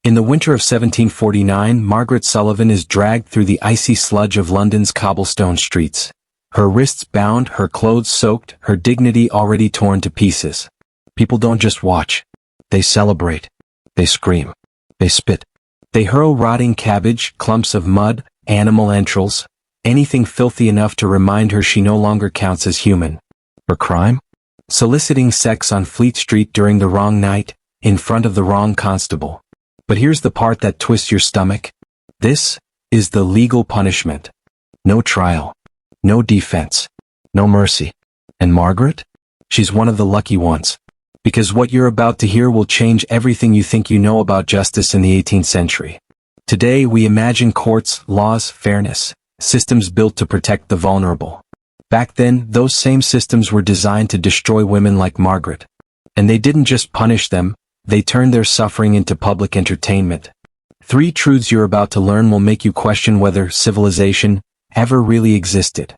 In the winter of 1749, Margaret Sullivan is dragged through the icy sludge of London's cobblestone streets. Her wrists bound, her clothes soaked, her dignity already torn to pieces. People don't just watch. They celebrate. They scream. They spit. They hurl rotting cabbage, clumps of mud, animal entrails, anything filthy enough to remind her she no longer counts as human. Her crime? Soliciting sex on Fleet Street during the wrong night, in front of the wrong constable. But here's the part that twists your stomach. This is the legal punishment. No trial. No defense. No mercy. And Margaret? She's one of the lucky ones. Because what you're about to hear will change everything you think you know about justice in the 18th century. Today we imagine courts, laws, fairness, systems built to protect the vulnerable. Back then, those same systems were designed to destroy women like Margaret. And they didn't just punish them, they turned their suffering into public entertainment. 3 truths you're about to learn will make you question whether civilization ever really existed.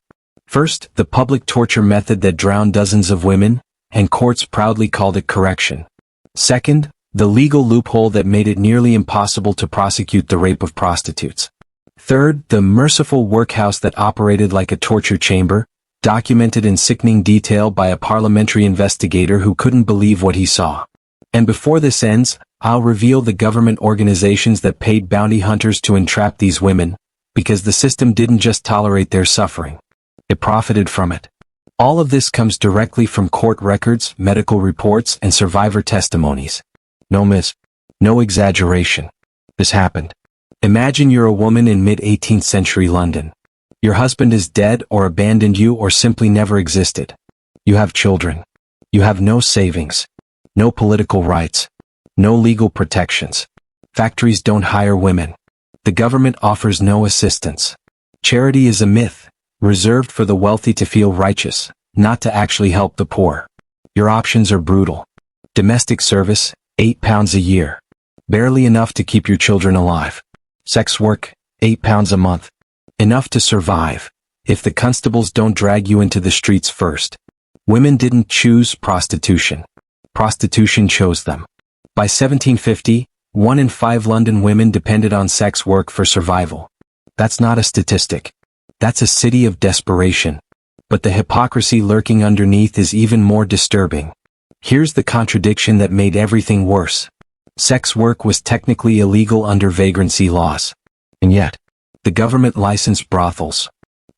First, the public torture method that drowned dozens of women, and courts proudly called it correction. Second, the legal loophole that made it nearly impossible to prosecute the rape of prostitutes. Third, the merciful workhouse that operated like a torture chamber, documented in sickening detail by a parliamentary investigator who couldn't believe what he saw. And before this ends, I'll reveal the government organizations that paid bounty hunters to entrap these women, because the system didn't just tolerate their suffering. It profited from it. All of this comes directly from court records, medical reports, and survivor testimonies. No myth. No exaggeration. This happened. Imagine you're a woman in mid-18th century London. Your husband is dead or abandoned you or simply never existed. You have children. You have no savings. No political rights. No legal protections. Factories don't hire women. The government offers no assistance. Charity is a myth, reserved for the wealthy to feel righteous, not to actually help the poor. Your options are brutal. Domestic service, £8 a year. Barely enough to keep your children alive. Sex work, £8 a month. Enough to survive, if the constables don't drag you into the streets first. Women didn't choose prostitution. Prostitution chose them. By 1750, 1 in 5 London women depended on sex work for survival. That's not a statistic. That's a city of desperation. But the hypocrisy lurking underneath is even more disturbing. Here's the contradiction that made everything worse. Sex work was technically illegal under vagrancy laws. And yet, the government licensed brothels.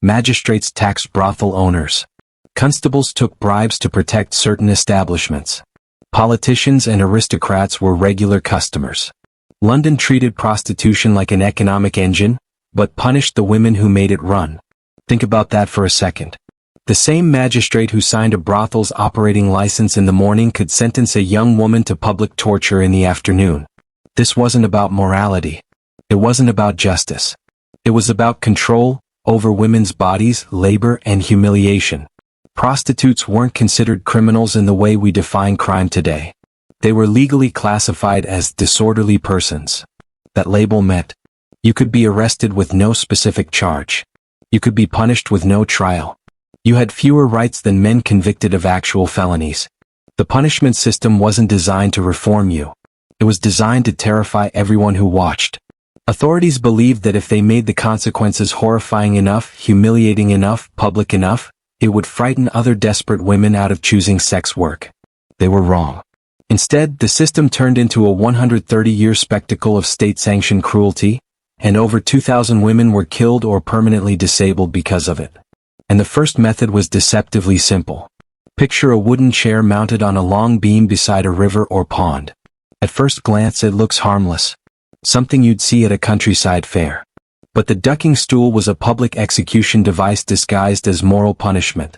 Magistrates taxed brothel owners. Constables took bribes to protect certain establishments. Politicians and aristocrats were regular customers. London treated prostitution like an economic engine, but punished the women who made it run. Think about that for a second. The same magistrate who signed a brothel's operating license in the morning could sentence a young woman to public torture in the afternoon. This wasn't about morality. It wasn't about justice. It was about control over women's bodies, labor, and humiliation. Prostitutes weren't considered criminals in the way we define crime today. They were legally classified as disorderly persons. That label meant you could be arrested with no specific charge. You could be punished with no trial. You had fewer rights than men convicted of actual felonies. The punishment system wasn't designed to reform you. It was designed to terrify everyone who watched. Authorities believed that if they made the consequences horrifying enough, humiliating enough, public enough, it would frighten other desperate women out of choosing sex work. They were wrong. Instead, the system turned into a 130-year spectacle of state-sanctioned cruelty, and over 2,000 women were killed or permanently disabled because of it. And the first method was deceptively simple. Picture a wooden chair mounted on a long beam beside a river or pond. At first glance it looks harmless. Something you'd see at a countryside fair. But the ducking stool was a public execution device disguised as moral punishment.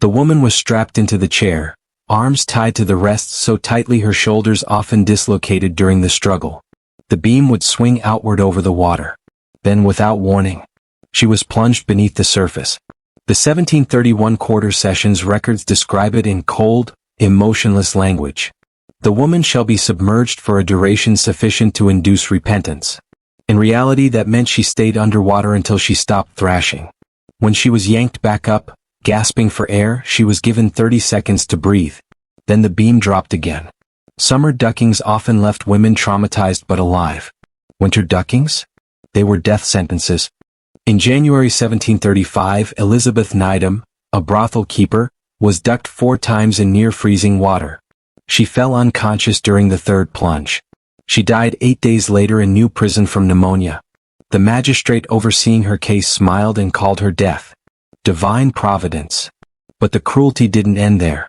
The woman was strapped into the chair, arms tied to the rests so tightly her shoulders often dislocated during the struggle. The beam would swing outward over the water. Then, without warning, she was plunged beneath the surface. The 1731 Quarter Sessions records describe it in cold, emotionless language. The woman shall be submerged for a duration sufficient to induce repentance. In reality, that meant she stayed underwater until she stopped thrashing. When she was yanked back up, gasping for air, she was given 30 seconds to breathe. Then the beam dropped again. Summer duckings often left women traumatized but alive. Winter duckings? They were death sentences. In January 1735, Elizabeth Needham, a brothel keeper, was ducked 4 times in near-freezing water. She fell unconscious during the 3rd plunge. She died 8 days later in New Prison from pneumonia. The magistrate overseeing her case smiled and called her death divine providence. But the cruelty didn't end there.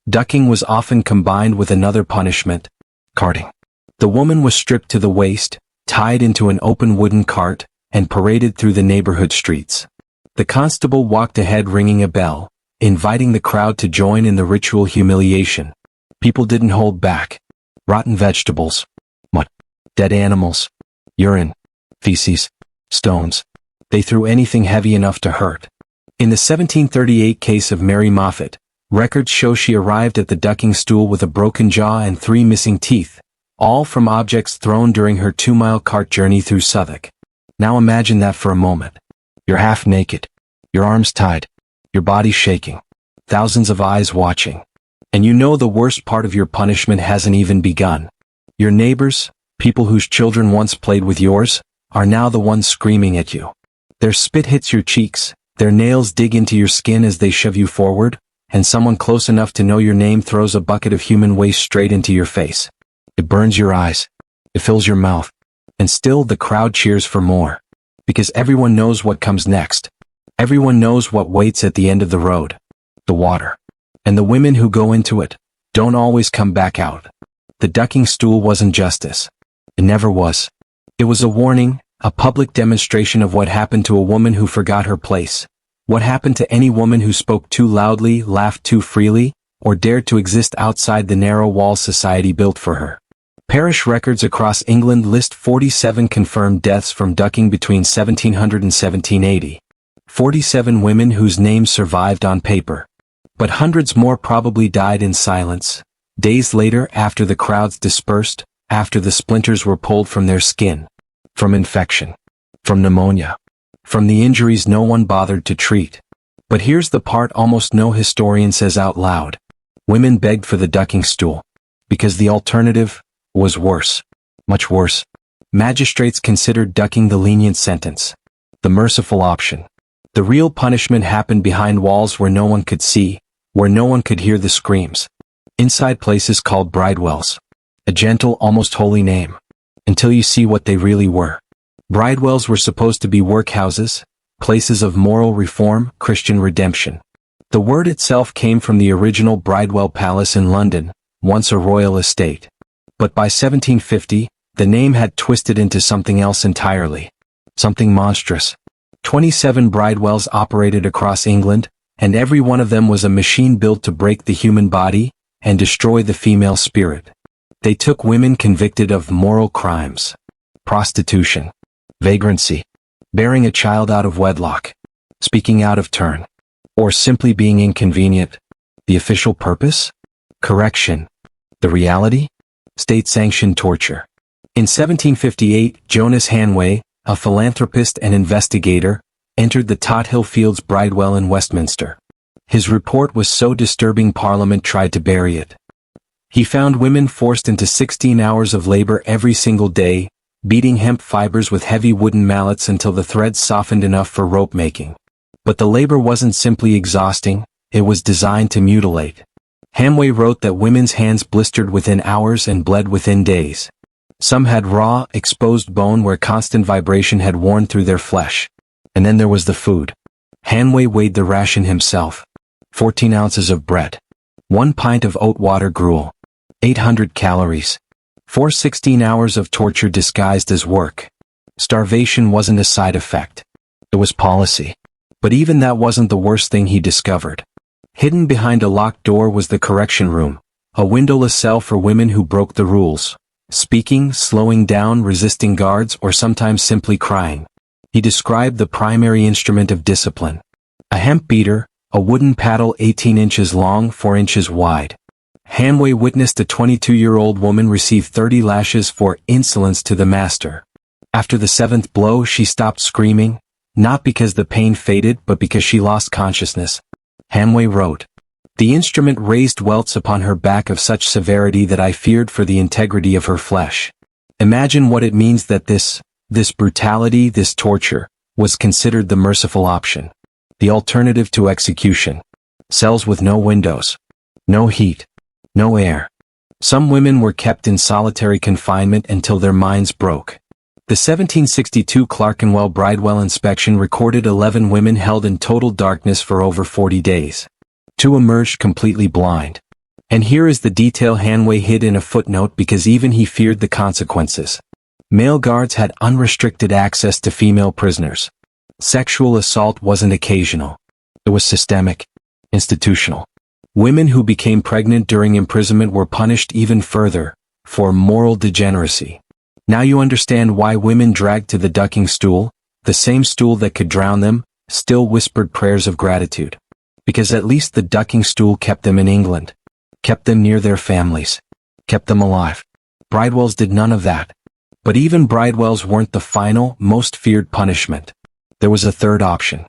Ducking was often combined with another punishment, carting. The woman was stripped to the waist, tied into an open wooden cart, and paraded through the neighborhood streets. The constable walked ahead ringing a bell, inviting the crowd to join in the ritual humiliation. People didn't hold back. Rotten vegetables, mud, dead animals, urine, feces, stones. They threw anything heavy enough to hurt. In the 1738 case of Mary Moffat, records show she arrived at the ducking stool with a broken jaw and 3 missing teeth, all from objects thrown during her 2-mile cart journey through Southwark. Now imagine that for a moment. You're half naked, your arms tied, your body shaking, thousands of eyes watching. And you know the worst part of your punishment hasn't even begun. Your neighbors, people whose children once played with yours, are now the ones screaming at you. Their spit hits your cheeks, their nails dig into your skin as they shove you forward, and someone close enough to know your name throws a bucket of human waste straight into your face. It burns your eyes. It fills your mouth. And still the crowd cheers for more. Because everyone knows what comes next. Everyone knows what waits at the end of the road. The water. And the women who go into it don't always come back out. The ducking stool wasn't justice. It never was. It was a warning, a public demonstration of what happened to a woman who forgot her place. What happened to any woman who spoke too loudly, laughed too freely, or dared to exist outside the narrow walls society built for her. Parish records across England list 47 confirmed deaths from ducking between 1700 and 1780. 47 women whose names survived on paper. But hundreds more probably died in silence, days later after the crowds dispersed, after the splinters were pulled from their skin. From infection. From pneumonia. From the injuries no one bothered to treat. But here's the part almost no historian says out loud. Women begged for the ducking stool. Because the alternative was worse. Much worse. Magistrates considered ducking the lenient sentence. The merciful option. The real punishment happened behind walls where no one could see, where no one could hear the screams. Inside places called Bridewells. A gentle, almost holy name. Until you see what they really were. Bridewells were supposed to be workhouses, places of moral reform, Christian redemption. The word itself came from the original Bridewell Palace in London, once a royal estate. But by 1750, the name had twisted into something else entirely. Something monstrous. 27 Bridewells operated across England, and every one of them was a machine built to break the human body and destroy the female spirit. They took women convicted of moral crimes. Prostitution. Vagrancy. Bearing a child out of wedlock. Speaking out of turn. Or simply being inconvenient. The official purpose? Correction. The reality? State-sanctioned torture. In 1758, Jonas Hanway, a philanthropist and investigator, entered the Tothill Fields Bridewell in Westminster. His report was so disturbing Parliament tried to bury it. He found women forced into 16 hours of labor every single day, beating hemp fibers with heavy wooden mallets until the threads softened enough for rope making. But the labor wasn't simply exhausting, it was designed to mutilate. Hanway wrote that women's hands blistered within hours and bled within days. Some had raw, exposed bone where constant vibration had worn through their flesh. And then there was the food. Hanway weighed the ration himself. 14 ounces of bread. 1 pint of oat water gruel. 800 calories. 416 hours of torture disguised as work. Starvation wasn't a side effect. It was policy. But even that wasn't the worst thing he discovered. Hidden behind a locked door was the correction room, a windowless cell for women who broke the rules. Speaking, slowing down, resisting guards, or sometimes simply crying. He described the primary instrument of discipline. A hemp beater, a wooden paddle 18 inches long, 4 inches wide. Hanway witnessed a 22-year-old woman receive 30 lashes for insolence to the master. After the 7th blow she stopped screaming, not because the pain faded but because she lost consciousness. Hanway wrote, The instrument raised welts upon her back of such severity that I feared for the integrity of her flesh. Imagine what it means that this brutality, this torture, was considered the merciful option. The alternative to execution. Cells with no windows. No heat. No air. Some women were kept in solitary confinement until their minds broke. The 1762 Clerkenwell Bridewell inspection recorded 11 women held in total darkness for over 40 days. 2 emerged completely blind. And here is the detail Hanway hid in a footnote because even he feared the consequences. Male guards had unrestricted access to female prisoners. Sexual assault wasn't occasional. It was systemic, institutional. Women who became pregnant during imprisonment were punished even further, for moral degeneracy. Now you understand why women dragged to the ducking stool, the same stool that could drown them, still whispered prayers of gratitude. Because at least the ducking stool kept them in England. Kept them near their families. Kept them alive. Bridewells did none of that. But even Bridewells weren't the final, most feared punishment. There was a third option.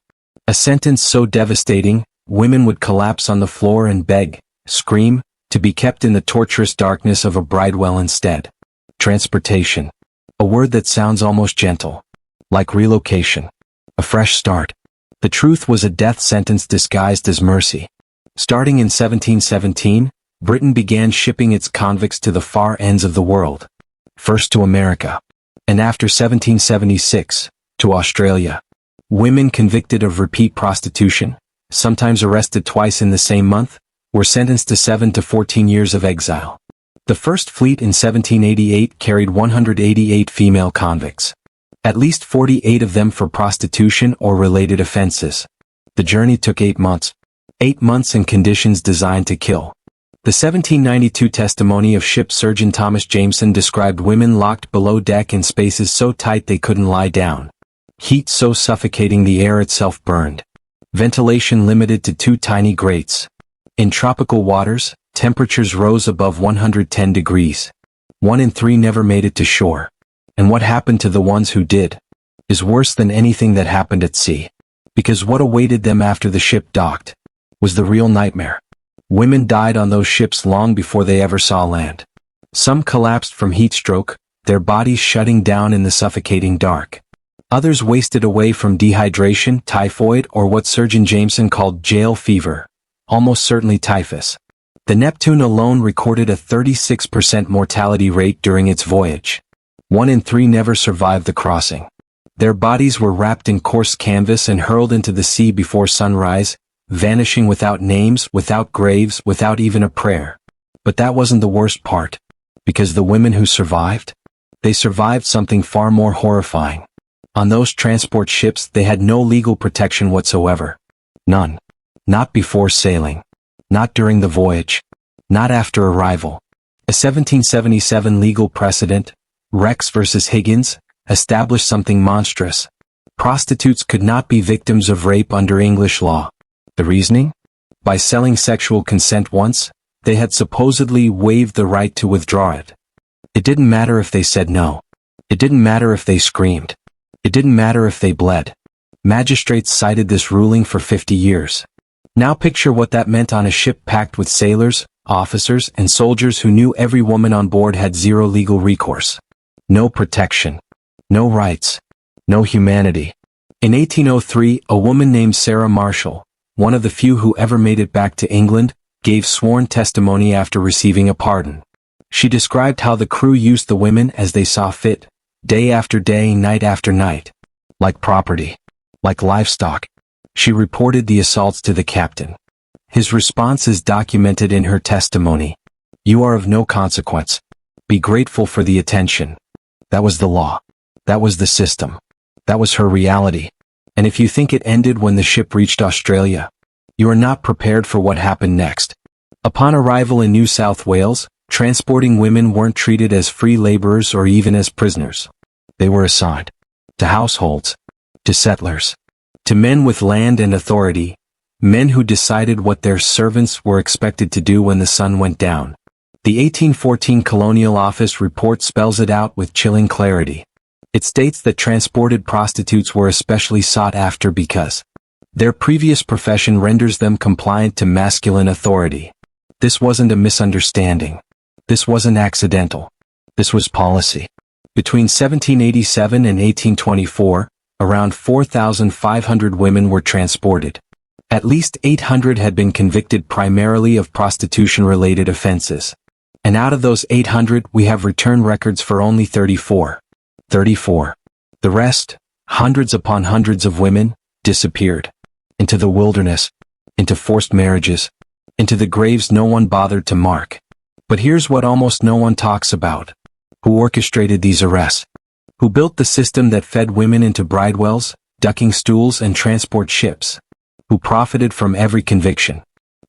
A sentence so devastating, women would collapse on the floor and beg, scream, to be kept in the torturous darkness of a Bridewell instead. Transportation. A word that sounds almost gentle. Like relocation. A fresh start. The truth was a death sentence disguised as mercy. Starting in 1717, Britain began shipping its convicts to the far ends of the world. First to America. And after 1776, to Australia. Women convicted of repeat prostitution, sometimes arrested twice in the same month, were sentenced to 7 to 14 years of exile. The first fleet in 1788 carried 188 female convicts. At least 48 of them for prostitution or related offenses. The journey took 8 months. 8 months in conditions designed to kill. The 1792 testimony of ship surgeon Thomas Jameson described women locked below deck in spaces so tight they couldn't lie down. Heat so suffocating the air itself burned. Ventilation limited to 2 tiny grates. In tropical waters, temperatures rose above 110 degrees. 1 in 3 never made it to shore. And what happened to the ones who did is worse than anything that happened at sea. Because what awaited them after the ship docked was the real nightmare. Women died on those ships long before they ever saw land. Some collapsed from heat stroke, their bodies shutting down in the suffocating dark. Others wasted away from dehydration, typhoid, or what Surgeon Jameson called jail fever, almost certainly typhus. The Neptune alone recorded a 36% mortality rate during its voyage. 1 in 3 never survived the crossing. Their bodies were wrapped in coarse canvas and hurled into the sea before sunrise, vanishing without names, without graves, without even a prayer. But that wasn't the worst part. Because the women who survived? They survived something far more horrifying. On those transport ships they had no legal protection whatsoever. None. Not before sailing. Not during the voyage. Not after arrival. A 1777 legal precedent, Rex versus Higgins, established something monstrous. Prostitutes could not be victims of rape under English law. The reasoning? By selling sexual consent once, they had supposedly waived the right to withdraw it. It didn't matter if they said no. It didn't matter if they screamed. It didn't matter if they bled. Magistrates cited this ruling for 50 years. Now picture what that meant on a ship packed with sailors, officers, and soldiers who knew every woman on board had zero legal recourse. No protection. No rights. No humanity. In 1803, a woman named Sarah Marshall, one of the few who ever made it back to England, gave sworn testimony after receiving a pardon. She described how the crew used the women as they saw fit, day after day, night after night. Like property. Like livestock. She reported the assaults to the captain. His response is documented in her testimony. "You are of no consequence. Be grateful for the attention." That was the law. That was the system. That was her reality. And if you think it ended when the ship reached Australia, you are not prepared for what happened next. Upon arrival in New South Wales, transporting women weren't treated as free laborers or even as prisoners. They were assigned to households, to settlers, to men with land and authority, men who decided what their servants were expected to do when the sun went down. The 1814 Colonial Office report spells it out with chilling clarity. It states that transported prostitutes were especially sought after because Their previous profession renders them compliant to masculine authority. This wasn't a misunderstanding. This wasn't accidental. This was policy. Between 1787 and 1824, around 4,500 women were transported. At least 800 had been convicted primarily of prostitution-related offenses. And out of those 800, we have return records for only 34. 34. The rest, hundreds upon hundreds of women, disappeared. Into the wilderness. Into forced marriages. Into the graves no one bothered to mark. But here's what almost no one talks about. Who orchestrated these arrests? Who built the system that fed women into bridewells, ducking stools and transport ships? Who profited from every conviction?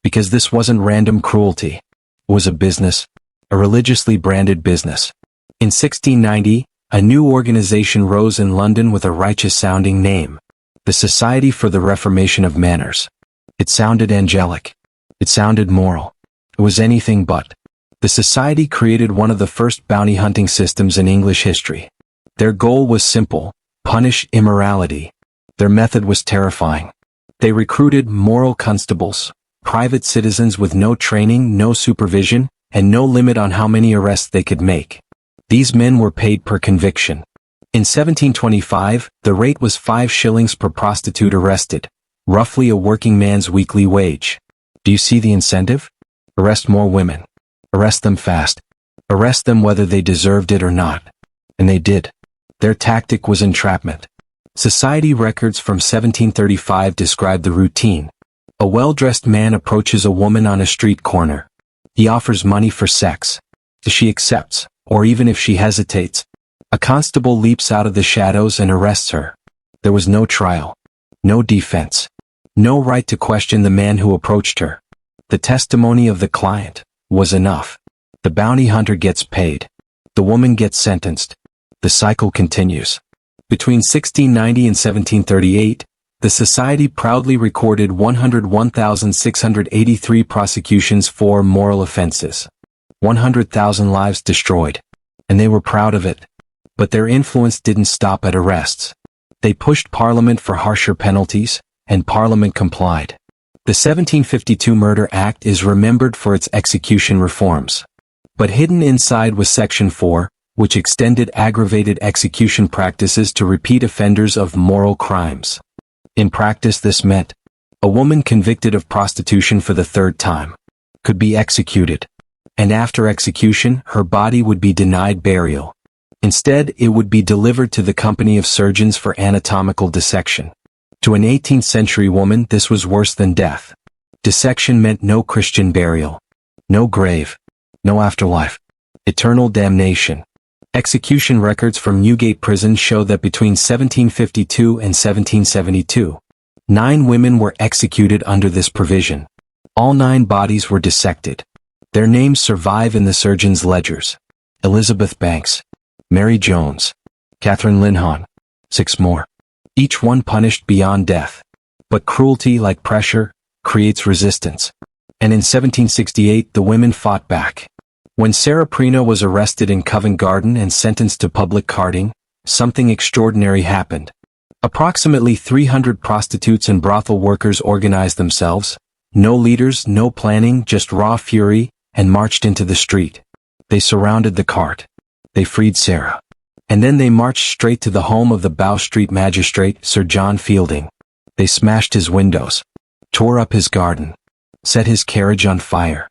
Because this wasn't random cruelty. It was a business. A religiously branded business. In 1690, a new organization rose in London with a righteous-sounding name. The Society for the Reformation of Manners. It sounded angelic. It sounded moral. It was anything but. The society created one of the first bounty hunting systems in English history. Their goal was simple: punish immorality. Their method was terrifying. They recruited moral constables, private citizens with no training, no supervision, and no limit on how many arrests they could make. These men were paid per conviction. In 1725, the rate was 5 shillings per prostitute arrested, roughly a working man's weekly wage. Do you see the incentive? Arrest more women. Arrest them fast. Arrest them whether they deserved it or not. And they did. Their tactic was entrapment. Society records from 1735 describe the routine. A well-dressed man approaches a woman on a street corner. He offers money for sex. If she accepts, or even if she hesitates, a constable leaps out of the shadows and arrests her. There was no trial. No defense. No right to question the man who approached her. The testimony of the client was enough. The bounty hunter gets paid. The woman gets sentenced. The cycle continues. Between 1690 and 1738, the society proudly recorded 101,683 prosecutions for moral offenses. 100,000 lives destroyed. And they were proud of it. But their influence didn't stop at arrests. They pushed Parliament for harsher penalties, and Parliament complied. The 1752 Murder Act is remembered for its execution reforms. But hidden inside was Section 4, which extended aggravated execution practices to repeat offenders of moral crimes. In practice, this meant a woman convicted of prostitution for the 3rd time could be executed, and after execution, her body would be denied burial. Instead, it would be delivered to the company of surgeons for anatomical dissection. To an 18th century woman, this was worse than death. Dissection meant no Christian burial, no grave, no afterlife, eternal damnation. Execution records from Newgate Prison show that between 1752 and 1772, 9 women were executed under this provision. All 9 bodies were dissected. Their names survive in the surgeons' ledgers. Elizabeth Banks, Mary Jones, Catherine Linhon, 6 more. Each one punished beyond death. But cruelty, like pressure, creates resistance. And in 1768 the women fought back. When Sarah Prino was arrested in Covent Garden and sentenced to public carding, something extraordinary happened. Approximately 300 prostitutes and brothel workers organized themselves. No leaders, no planning, just raw fury, and marched into the street. They surrounded the cart. They freed Sarah. And then they marched straight to the home of the Bow Street magistrate, Sir John Fielding. They smashed his windows, tore up his garden, set his carriage on fire.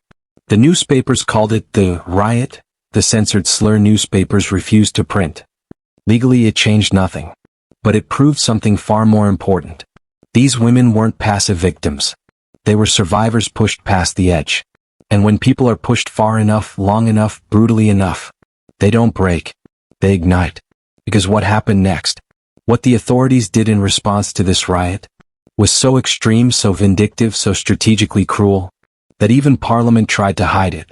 The newspapers called it the riot. The censored slur newspapers refused to print. Legally it changed nothing. But it proved something far more important. These women weren't passive victims. They were survivors pushed past the edge. And when people are pushed far enough, long enough, brutally enough, they don't break. They ignite. Because what happened next, what the authorities did in response to this riot, was so extreme, so vindictive, so strategically cruel, that even Parliament tried to hide it.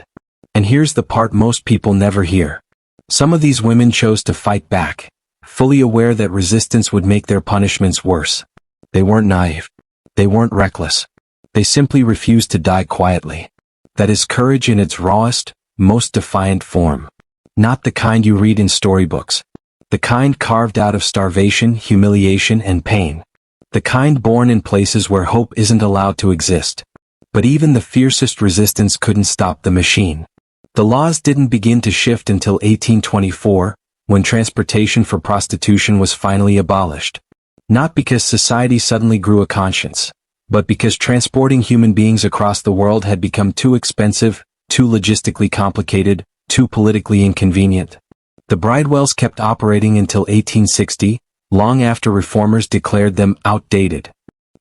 And here's the part most people never hear. Some of these women chose to fight back, fully aware that resistance would make their punishments worse. They weren't naive. They weren't reckless. They simply refused to die quietly. That is courage in its rawest, most defiant form. Not the kind you read in storybooks. The kind carved out of starvation, humiliation, and pain. The kind born in places where hope isn't allowed to exist. But even the fiercest resistance couldn't stop the machine. The laws didn't begin to shift until 1824, when transportation for prostitution was finally abolished. Not because society suddenly grew a conscience, but because transporting human beings across the world had become too expensive, too logistically complicated, too politically inconvenient. The Bridewells kept operating until 1860, long after reformers declared them outdated.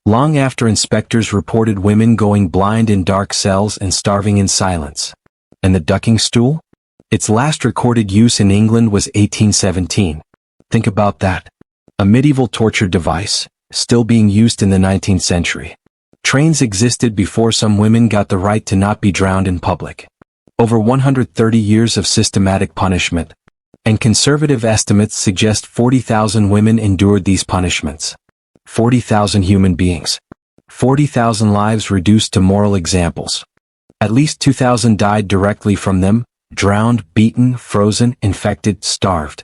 Long after inspectors reported women going blind in dark cells and starving in silence. And the ducking stool? Its last recorded use in England was 1817. Think about that. A medieval torture device, still being used in the 19th century. Trains existed before some women got the right to not be drowned in public. Over 130 years of systematic punishment. And conservative estimates suggest 40,000 women endured these punishments. 40,000 human beings. 40,000 lives reduced to moral examples. At least 2,000 died directly from them, drowned, beaten, frozen, infected, starved.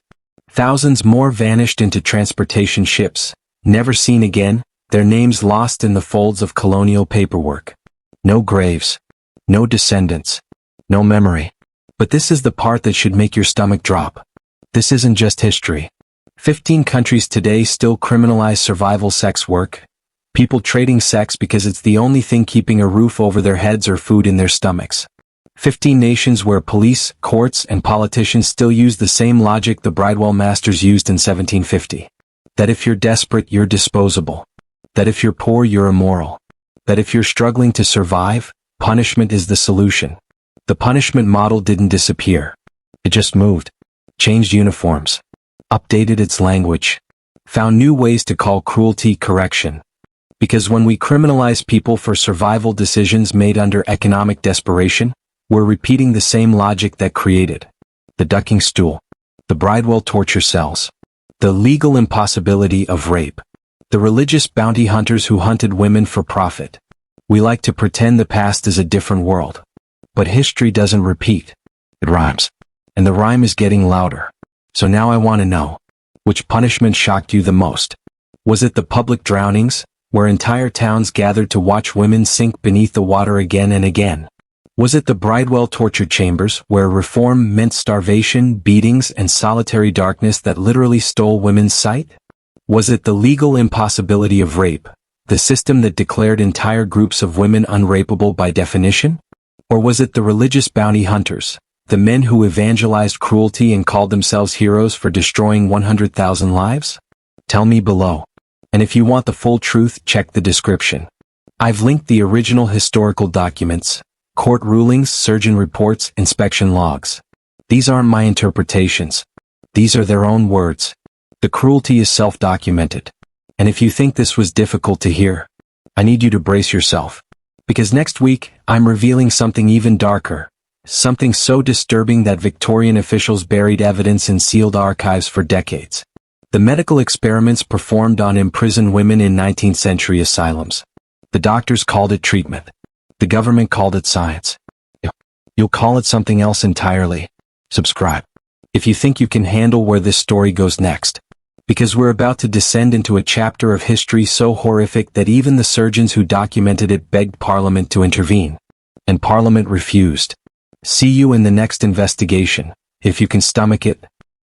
Thousands more vanished into transportation ships, never seen again, their names lost in the folds of colonial paperwork. No graves. No descendants. No memory. But this is the part that should make your stomach drop. This isn't just history. 15 countries today still criminalize survival sex work. People trading sex because it's the only thing keeping a roof over their heads or food in their stomachs. 15 nations where police, courts, and politicians still use the same logic the Bridewell masters used in 1750. That if you're desperate, you're disposable. That if you're poor, you're immoral. That if you're struggling to survive, punishment is the solution. The punishment model didn't disappear. It just moved. Changed uniforms. Updated its language. Found new ways to call cruelty correction. Because when we criminalize people for survival decisions made under economic desperation, we're repeating the same logic that created the ducking stool, the Bridewell torture cells, the legal impossibility of rape, the religious bounty hunters who hunted women for profit. We like to pretend the past is a different world. But history doesn't repeat. It rhymes. And the rhyme is getting louder. So now I want to know, which punishment shocked you the most? Was it the public drownings, where entire towns gathered to watch women sink beneath the water again and again? Was it the Bridewell torture chambers, where reform meant starvation, beatings, and solitary darkness that literally stole women's sight? Was it the legal impossibility of rape, the system that declared entire groups of women unrapeable by definition? Or was it the religious bounty hunters, the men who evangelized cruelty and called themselves heroes for destroying 100,000 lives? Tell me below. And if you want the full truth, check the description. I've linked the original historical documents, court rulings, surgeon reports, inspection logs. These aren't my interpretations. These are their own words. The cruelty is self-documented. And if you think this was difficult to hear, I need you to brace yourself. Because next week, I'm revealing something even darker. Something so disturbing that Victorian officials buried evidence in sealed archives for decades. The medical experiments performed on imprisoned women in 19th century asylums. The doctors called it treatment. The government called it science. You'll call it something else entirely. Subscribe if you think you can handle where this story goes next. Because we're about to descend into a chapter of history so horrific that even the surgeons who documented it begged Parliament to intervene. And Parliament refused. See you in the next investigation, if you can stomach it.